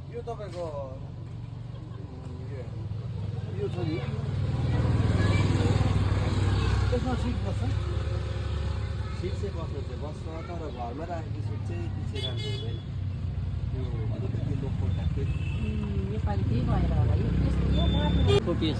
यो तपाईँको यो छ नि त्यसमा सिट बस्छ सिट चाहिँ बस्नु चाहिँ बस्छ तर घरमा राखेको सिट चाहिँ पछि राम्रो हुँदैन त्यो अलिकति लोकल टाइपकै योपालि त्यही भएर होला यो पिस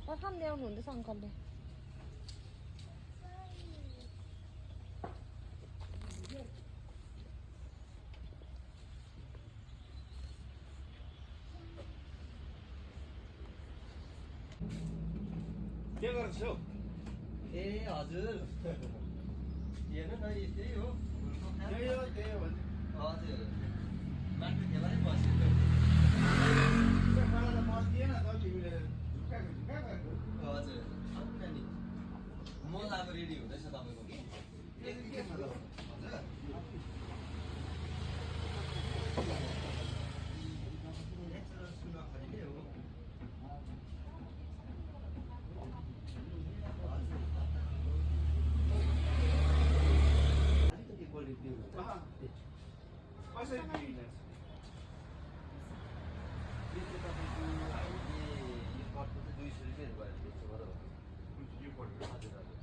प्रथम ल्याउनु हुँदैछ अङ्कलले के गर्छौ ए हजुर हेर्नु न त्यही हो त्यही हो हजुर माटो खेलाइ बस्यो मलाई त बस्दिएन त तिमीले झुक्का गरेको हजुर नानी म अब रेडी हुँदैछ तपाईँको कि हजुर नेचुरल सुन खरिदै हो अलिकति क्वालिटी हुन्छ कसरी दिइन्छ यो चाहिँ तपाईँको यो कटको चाहिँ 200 रुपियाँ भएर बेच्छु बरु यो पढ्नु हजुर हजुर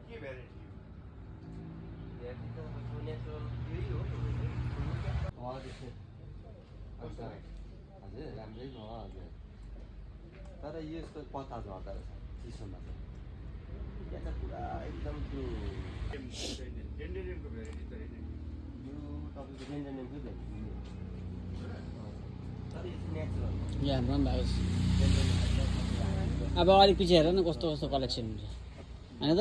के भेराइटी भेराइटी त तपाईँको नेचुरल यही हो हजुर हजुर हजुर राम्रै भयो हजुर तर यसको पत्ता झर्दो रहेछ चिसोमा चाहिँ यहाँ चाहिँ पुरा एकदम त्यो डेन्डेरियमको भेराइटी चाहिँ यो तपाईँको डेन्जरनेमकै भेराइटी तर यो चाहिँ नेचुरल यहाँ हाम्रो पनि भएको छ अब अलिक पछि हेर न कस्तो कस्तो कलेक्सन हुन्छ होइन त